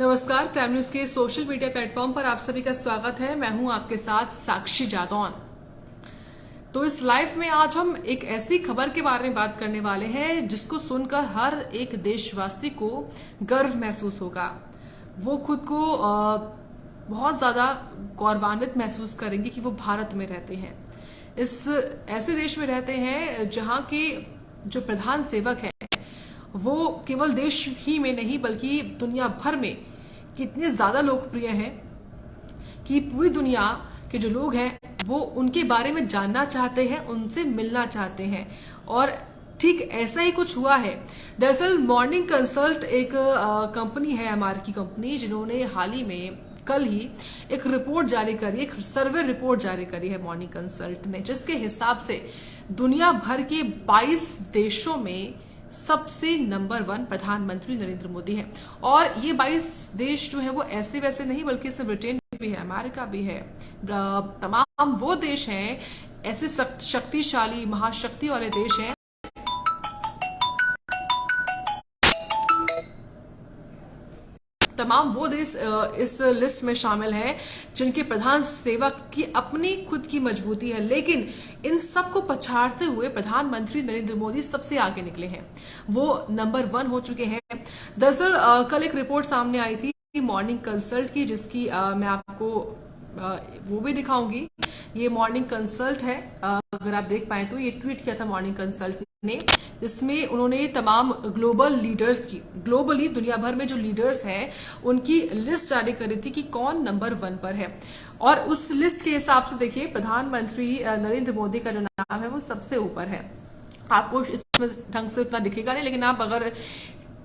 नमस्कार, prime news के social media platform पर आप सभी का स्वागत है। मैं हूं आपके साथ साक्षी जादौन। तो इस लाइव में आज हम एक ऐसी खबर के बारे में बात करने वाले हैं जिसको सुनकर हर एक देशवासी को गर्व महसूस होगा। वो खुद को बहुत ज्यादा गौरवान्वित महसूस करेंगे कि वो भारत में रहते हैं, इस ऐसे देश में रहते हैं जहां के जो प्रधान सेवक है वो केवल देश ही में नहीं बल्कि दुनिया भर में कितने ज्यादा लोकप्रिय हैं कि पूरी दुनिया के जो लोग हैं वो उनके बारे में जानना चाहते हैं, उनसे मिलना चाहते हैं। और ठीक ऐसा ही कुछ हुआ है। दरअसल मॉर्निंग कंसल्ट एक कंपनी है, अमेरिकी कंपनी, जिन्होंने हाल ही में कल ही एक रिपोर्ट जारी करी, एक सर्वे रिपोर्ट जारी करी है मॉर्निंग कंसल्ट ने, जिसके हिसाब से दुनिया भर के 22 देशों में सबसे नंबर 1 प्रधानमंत्री नरेंद्र मोदी है। और ये 22 देश जो है वो ऐसे वैसे नहीं बल्कि इसमें ब्रिटेन भी है, अमेरिका भी है। तमाम वो देश हैं, ऐसे शक्तिशाली महाशक्ति वाले देश हैं, तमाम वो देश इस लिस्ट में शामिल हैं जिनके प्रधान सेवक की अपनी खुद की मजबूती है। लेकिन इन सबको पछाड़ते हुए प्रधानमंत्री नरेंद्र मोदी सबसे आगे निकले हैं, वो नंबर 1 हो चुके हैं। दरअसल कल एक रिपोर्ट सामने आई थी मॉर्निंग कंसल्ट की, जिसकी मैं आपको वो भी दिखाऊंगी। ये मॉर्निंग कंसल्ट है, अगर आप देख पाए तो ये ट्वीट किया था मॉर्निंग कंसल्ट ने, जिसमें उन्होंने तमाम ग्लोबल लीडर्स की, ग्लोबली दुनिया भर में जो लीडर्स हैं उनकी लिस्ट जारी करी थी कि कौन नंबर 1 पर है। और उस लिस्ट के हिसाब से देखिए प्रधानमंत्री नरेंद्र मोदी का जो नाम है वो सबसे ऊपर है। आपको इसमें ढंग से उतना दिखेगा नहीं, लेकिन आप अगर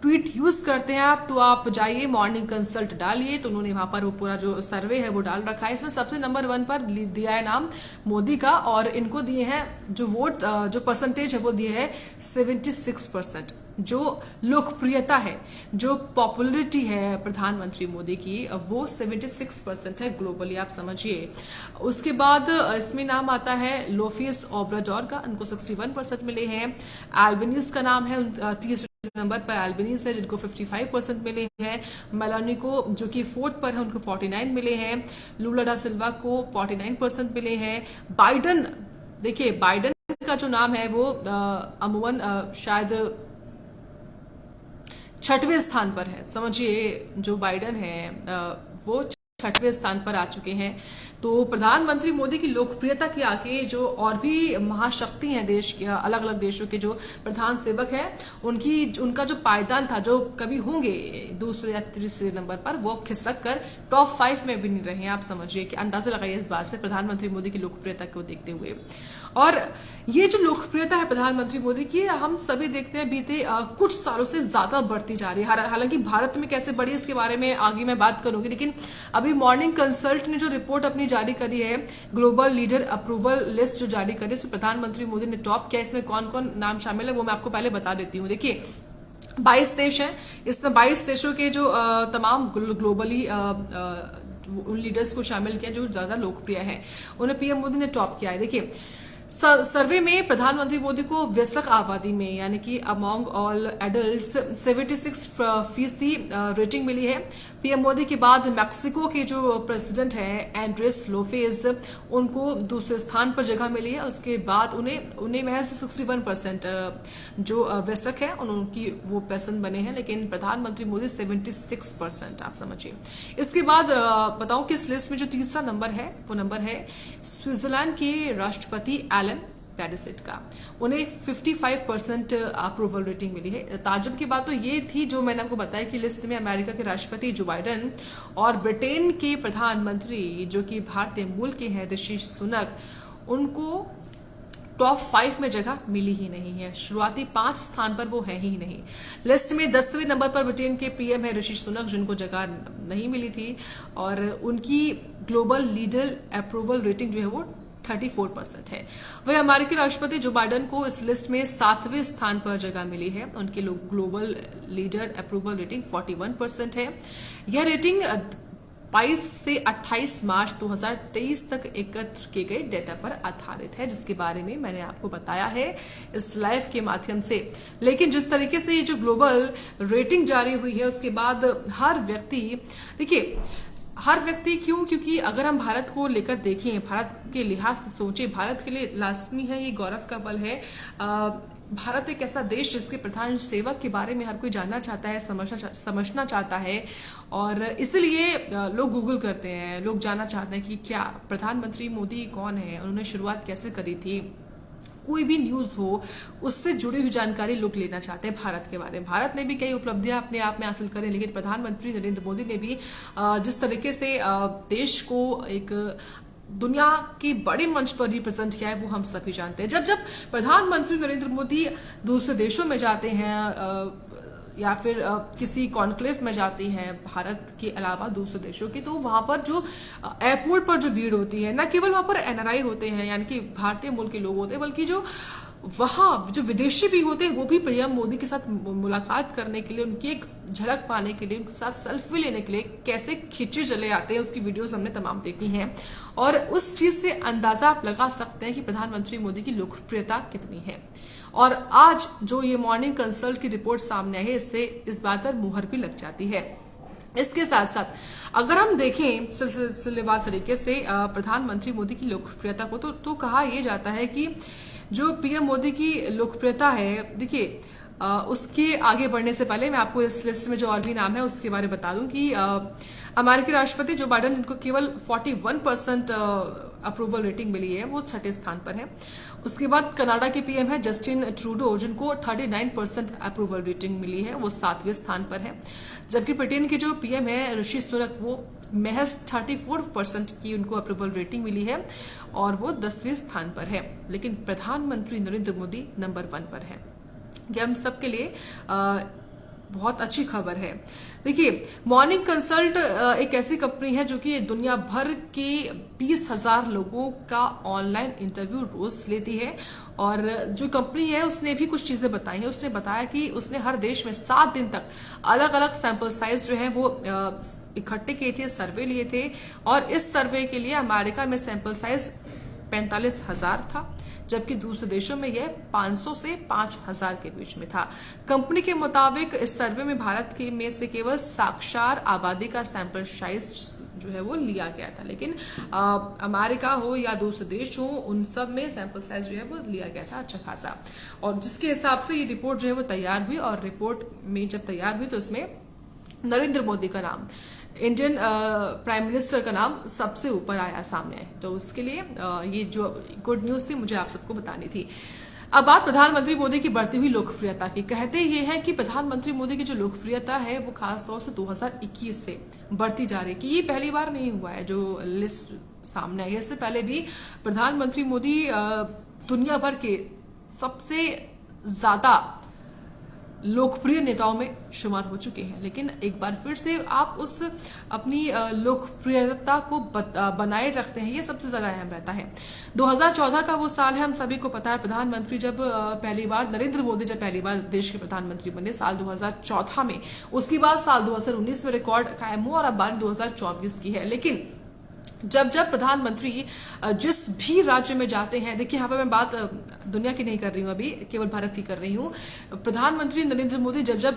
ट्वीट यूज करते हैं आप, तो आप जाइए मॉर्निंग कंसल्ट डालिए, तो उन्होंने वहां पर वो पूरा जो सर्वे है वो डाल रखा है। इसमें सबसे नंबर 1 पर दिया है नाम मोदी का, और इनको दिए हैं जो वोट, जो परसेंटेज है वो दिए है 76%। जो लोकप्रियता है, जो पॉपुलरिटी है प्रधानमंत्री मोदी की, वो 76% है ग्लोबली, आप समझिए। उसके बाद इसमें नाम आता है लोफियस ओब्राडोर का, उनको 61% मिले हैं। एल्बनीज का नाम है 30 नंबर पर एल्बनीज है, जिनको 55% मिले हैं। मेलानी को जो कि 4th पर है, उनको 49 मिले हैं। लूला डा सिल्वा को 49% मिले हैं। बाइडन, देखिए बाइडन का जो नाम है वो अमूमन शायद 6वें स्थान पर है, समझिए। जो बाइडन है वो 6वें स्थान पर आ चुके हैं। तो प्रधानमंत्री मोदी की लोकप्रियता के आगे जो और भी महाशक्ति हैं देश के, अलग अलग देशों के जो प्रधान सेवक हैं, उनका जो पायदान था, जो कभी होंगे दूसरे या तीसरे नंबर पर, वो खिसक कर टॉप 5 में भी नहीं रहे। आप समझिए कि अंदाजा लगाइए इस बात से, प्रधानमंत्री मोदी की लोकप्रियता को देखते हुए। और ये जो लोकप्रियता है प्रधानमंत्री मोदी की, हम सभी देखते हैं बीते कुछ सालों से ज्यादा बढ़ती जा रही है। हालांकि भारत में कैसे बढ़ी इसके बारे में आगे मैं बात करूंगी, लेकिन अभी मॉर्निंग कंसल्ट ने जो रिपोर्ट अपनी जारी करी है, ग्लोबल लीडर अप्रूवल लिस्ट जो जारी करी, उसमें प्रधानमंत्री मोदी ने टॉप किया। इसमें कौन कौन नाम शामिल है वो मैं आपको पहले बता देती हूँ। देखिए 22 देश हैं, इसमें 22 देशों के जो तमाम ग्लोबली उन लीडर्स को शामिल किया जो ज्यादा लोकप्रिय है, उन्हें पीएम मोदी ने टॉप किया है। देखिए सर्वे में प्रधानमंत्री मोदी को वयस्क आबादी में, यानी कि अमॉन्ग ऑल एडल्ट्स 76% रेटिंग मिली है। पीएम मोदी के बाद मैक्सिको के जो प्रेसिडेंट है एंड्रेस लोपेज, उनको दूसरे स्थान पर जगह मिली है। उसके बाद उन्हें महज 61% जो वयस्क है उनकी वो पर्सन बने हैं, लेकिन प्रधानमंत्री मोदी 76%, आप समझिए। इसके बाद बताऊं कि इस लिस्ट में जो तीसरा नंबर है वो नंबर है स्विट्जरलैंड के राष्ट्रपति एलन पेरिसिट का, उन्हें 55% अप्रूवल रेटिंग मिली है। ताज्जुब की बात तो ये थी जो मैंने आपको बताया कि लिस्ट में अमेरिका के राष्ट्रपति जो बाइडन और ब्रिटेन के प्रधानमंत्री जो कि भारतीय मूल के हैं ऋषि सुनक, उनको टॉप 5 में जगह मिली ही नहीं है। शुरुआती 5 स्थान पर वो है ही नहीं। लिस्ट में 10वें नंबर पर ब्रिटेन के पीएम है ऋषि सुनक, जिनको जगह नहीं मिली थी, और उनकी ग्लोबल लीडर अप्रूवल रेटिंग जो है वो 34% है। वही अमेरिकी राष्ट्रपति जो बाइडन को इस लिस्ट में 7वें स्थान पर जगह मिली है, उनकी ग्लोबल लीडर अप्रूवल रेटिंग 41% है। यह रेटिंग 22 से 28 मार्च 2023 तक एकत्र किए गए डेटा पर आधारित है, जिसके बारे में मैंने आपको बताया है इस लाइव के माध्यम से। लेकिन जिस तरीके से ये जो ग्लोबल रेटिंग जारी हुई है उसके बाद हर व्यक्ति, देखिए हर व्यक्ति क्यों, क्योंकि अगर हम भारत को लेकर देखें, भारत के लिहाज से सोचें, भारत के लिए लाजमी है, ये गौरव का पल है। भारत एक ऐसा देश जिसके प्रधान सेवक के बारे में हर कोई जानना चाहता है, समझना चाहता है, और इसलिए लोग गूगल करते हैं, लोग जानना चाहते हैं कि क्या प्रधानमंत्री मोदी कौन है, उन्होंने शुरुआत कैसे करी थी, कोई भी न्यूज हो उससे जुड़ी हुई जानकारी लोग लेना चाहते हैं भारत के बारे में। भारत ने भी कई उपलब्धियां अपने आप में हासिल करी, लेकिन प्रधानमंत्री नरेंद्र मोदी ने भी जिस तरीके से देश को एक दुनिया के बड़े मंच पर रिप्रेजेंट किया है वो हम सभी जानते हैं। जब जब प्रधानमंत्री नरेंद्र मोदी दूसरे देशों में जाते हैं या फिर किसी कॉन्क्लेव में जाती हैं भारत के अलावा दूसरे देशों की, तो वहां पर जो एयरपोर्ट पर जो भीड़ होती है, न केवल वहां पर एनआरआई होते हैं यानी कि भारतीय मूल के लोग होते हैं, बल्कि जो वहां जो विदेशी भी होते हैं वो भी पीएम मोदी के साथ मुलाकात करने के लिए, उनकी एक झलक पाने के लिए, उनके साथ सेल्फी लेने के लिए कैसे खिंचे चले आते हैं, उसकी वीडियोस हमने तमाम देखी हैं। और उस चीज से अंदाजा आप लगा सकते हैं कि प्रधानमंत्री मोदी की लोकप्रियता कितनी है। और आज जो ये मॉर्निंग कंसल्ट की रिपोर्ट सामने आई है, इससे इस बात पर मुहर भी लग जाती है। इसके साथ साथ अगर हम देखें सिलसिलेवार तरीके से प्रधानमंत्री मोदी की लोकप्रियता को, तो कहा यह जाता है कि जो पीएम मोदी की लोकप्रियता है, देखिए उसके आगे बढ़ने से पहले मैं आपको इस लिस्ट में जो और भी नाम है उसके बारे में बता दूं कि अमेरिकी राष्ट्रपति जो बाइडेन, इनको केवल 41% अप्रूवल रेटिंग मिली है, वो 6ठे स्थान पर है। उसके बाद कनाडा के पीएम है जस्टिन ट्रूडो, जिनको 39% अप्रूवल रेटिंग मिली है, वो 7वें स्थान पर है। जबकि ब्रिटेन के जो पीएम है ऋषि सुनक, वो महज 34% की उनको अप्रूवल रेटिंग मिली है और वो 10वें स्थान पर है। लेकिन प्रधानमंत्री नरेंद्र मोदी नंबर 1 पर है। यह हम सबके लिए बहुत अच्छी खबर है। देखिए मॉर्निंग कंसल्ट एक ऐसी कंपनी है जो कि दुनिया भर के 20,000 लोगों का ऑनलाइन इंटरव्यू रोज लेती है, और जो कंपनी है उसने भी कुछ चीजें बताई हैं। उसने बताया कि उसने हर देश में 7 दिन तक अलग अलग सैंपल साइज जो है वो इकट्ठे किए थे, सर्वे लिए थे, और इस सर्वे के लिए अमेरिका में सैंपल साइज 45,000 था, जबकि दूसरे देशों में यह 500 से 5,000 के बीच में था। कंपनी के मुताबिक इस सर्वे में भारत के में से केवल साक्षर आबादी का सैंपल साइज जो है वो लिया गया था, लेकिन अमेरिका हो या दूसरे देश हो, उन सब में सैंपल साइज जो है वो लिया गया था अच्छा खासा। और जिसके हिसाब से ये रिपोर्ट जो है वो तैयार हुई, और रिपोर्ट में जब तैयार हुई तो इसमें नरेंद्र मोदी का नाम, इंडियन प्राइम मिनिस्टर का नाम सबसे ऊपर आया सामने। तो उसके लिए ये जो गुड न्यूज थी मुझे आप सबको बतानी थी। अब बात प्रधानमंत्री मोदी की बढ़ती हुई लोकप्रियता की। कहते ये हैं कि प्रधानमंत्री मोदी की जो लोकप्रियता है वो खासतौर से 2021 से बढ़ती जा रही है, कि ये पहली बार नहीं हुआ है जो लिस्ट सामने आई है। इससे पहले भी प्रधानमंत्री मोदी दुनिया भर के सबसे ज्यादा लोकप्रिय नेताओं में शुमार हो चुके हैं, लेकिन एक बार फिर से आप उस अपनी लोकप्रियता को बनाए रखते हैं, ये सबसे ज्यादा अहम रहता है। 2014 का वो साल है, हम सभी को पता है। प्रधानमंत्री जब पहली बार, नरेंद्र मोदी जब पहली बार देश के प्रधानमंत्री बने साल 2014 में, उसके बाद साल 2019 में रिकॉर्ड कायम हुआ, और अब बात 2024 की है। लेकिन जब जब प्रधानमंत्री जिस भी राज्य में जाते हैं, देखिए यहाँ पर मैं बात दुनिया की नहीं कर रही हूँ, अभी केवल भारत की कर रही हूँ। प्रधानमंत्री नरेंद्र मोदी जब जब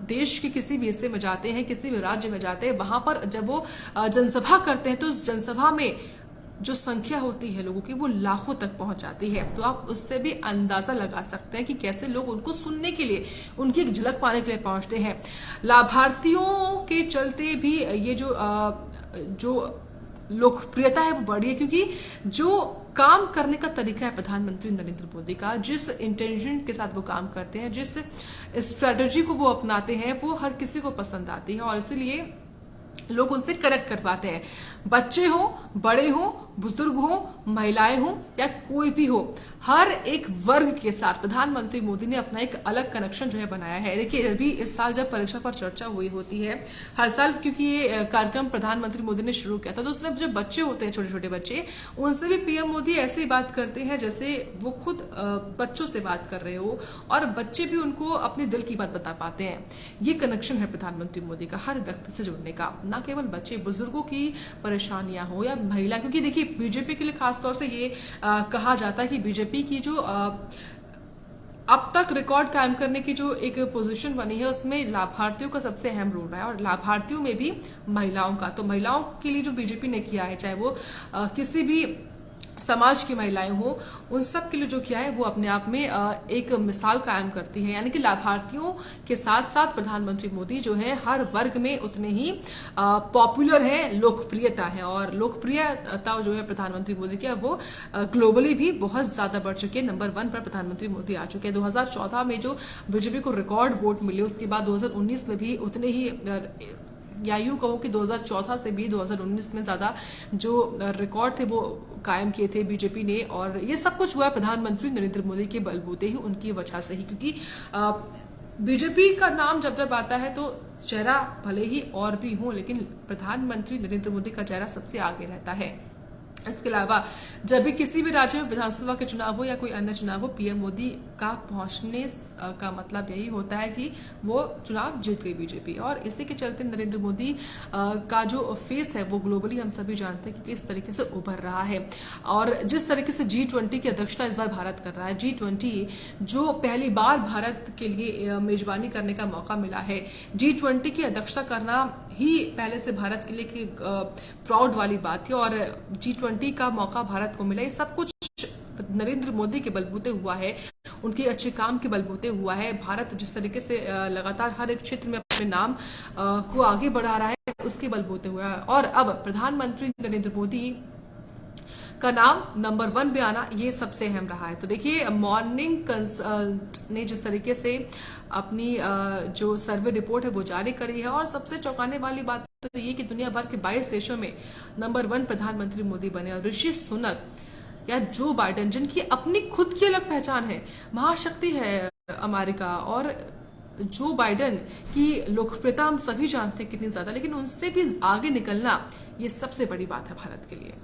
देश के किसी भी हिस्से में जाते हैं, किसी भी राज्य में जाते हैं, वहां पर जब वो जनसभा करते हैं तो उस जनसभा में जो संख्या होती है लोगों की वो लाखों तक पहुंच जाती है। तो आप उससे भी अंदाजा लगा सकते हैं कि कैसे लोग उनको सुनने के लिए, उनकी एक झलक पाने के लिए पहुंचते हैं। लाभार्थियों के चलते भी ये जो लोकप्रियता है वो बढ़ी है, क्योंकि जो काम करने का तरीका है प्रधानमंत्री नरेंद्र मोदी का, जिस इंटेंशन के साथ वो काम करते हैं, जिस स्ट्रेटजी को वो अपनाते हैं, वो हर किसी को पसंद आती है, और इसीलिए लोग उससे कनेक्ट कर पाते हैं। बच्चे हो, बड़े हो, बुजुर्ग हो, महिलाएं हो या कोई भी हो, हर एक वर्ग के साथ प्रधानमंत्री मोदी ने अपना एक अलग कनेक्शन जो है बनाया है। देखिए अभी इस साल जब परीक्षा पर चर्चा हुई होती है हर साल, क्योंकि ये कार्यक्रम प्रधानमंत्री मोदी ने शुरू किया था, तो उसमें जो बच्चे होते हैं, छोटे छोटे बच्चे, उनसे भी पीएम मोदी ऐसे ही बात करते हैं जैसे वो खुद बच्चों से बात कर रहे हो, और बच्चे भी उनको अपने दिल की बात बता पाते हैं। ये कनेक्शन है प्रधानमंत्री मोदी का हर व्यक्ति से जुड़ने का, ना ना केवल बच्चे बुजुर्गों की परेशानियां हो या महिला, क्योंकि देखिए बीजेपी के लिए खासतौर से ये कहा जाता है कि बीजेपी की जो अब तक रिकॉर्ड कायम करने की जो एक पोजीशन बनी है उसमें लाभार्थियों का सबसे अहम रोल रहा है, और लाभार्थियों में भी महिलाओं का। तो महिलाओं के लिए जो बीजेपी ने किया है, चाहे वो किसी भी समाज की महिलाएं हो, उन सब के लिए जो किया है वो अपने आप में एक मिसाल कायम करती है। यानी कि लाभार्थियों के साथ साथ प्रधानमंत्री मोदी जो है हर वर्ग में उतने ही पॉपुलर है, लोकप्रियता है, और लोकप्रियता जो है प्रधानमंत्री मोदी की वो ग्लोबली भी बहुत ज्यादा बढ़ चुकी है। नंबर 1 पर प्रधानमंत्री मोदी आ चुके हैं। 2014 में जो बीजेपी को रिकॉर्ड वोट मिले, उसके बाद 2019 में भी उतने ही, या यूं कहो कि 2014 से भी 2019 में ज्यादा जो रिकॉर्ड थे वो कायम किए थे बीजेपी ने, और ये सब कुछ हुआ प्रधानमंत्री नरेंद्र मोदी के बलबूते ही, उनकी वजह से ही। क्योंकि बीजेपी का नाम जब जब आता है तो चेहरा भले ही और भी हो, लेकिन प्रधानमंत्री नरेंद्र मोदी का चेहरा सबसे आगे रहता है। इसके अलावा जब भी किसी भी राज्य में विधानसभा के चुनाव हो या कोई अन्य चुनाव हो, पीएम मोदी का पहुंचने का मतलब यही होता है कि वो चुनाव जीत गई बीजेपी। और इसी के चलते नरेंद्र मोदी का जो फेस है वो ग्लोबली हम सभी जानते हैं कि किस तरीके से उभर रहा है, और जिस तरीके से G20 की अध्यक्षता इस बार भारत कर रहा है। G20 जो पहली बार भारत के लिए मेजबानी करने का मौका मिला है, G20 की अध्यक्षता करना ही पहले से भारत के लिए प्राउड वाली बात थी, और G20 का मौका भारत को मिला। ये सब कुछ नरेंद्र मोदी के बलबूते हुआ है, उनके अच्छे काम के बलबूते हुआ है। भारत जिस तरीके से लगातार हर एक क्षेत्र में अपने नाम को आगे बढ़ा रहा है, उसके बलबूते हुआ है। और अब प्रधानमंत्री नरेंद्र मोदी का नाम नंबर 1 पे आना ये सबसे अहम रहा है। तो देखिए मॉर्निंग कंसल्ट ने जिस तरीके से अपनी जो सर्वे रिपोर्ट है वो जारी करी है, और सबसे चौंकाने वाली बात तो ये कि दुनिया भर के 22 देशों में नंबर 1 प्रधानमंत्री मोदी बने, और ऋषि सुनक या जो बाइडेन, जिनकी अपनी खुद की अलग पहचान है, महाशक्ति है अमेरिका, और जो बाइडेन की लोकप्रियता हम सभी जानते हैं कितनी ज्यादा, लेकिन उनसे भी आगे निकलना ये सबसे बड़ी बात है भारत के लिए।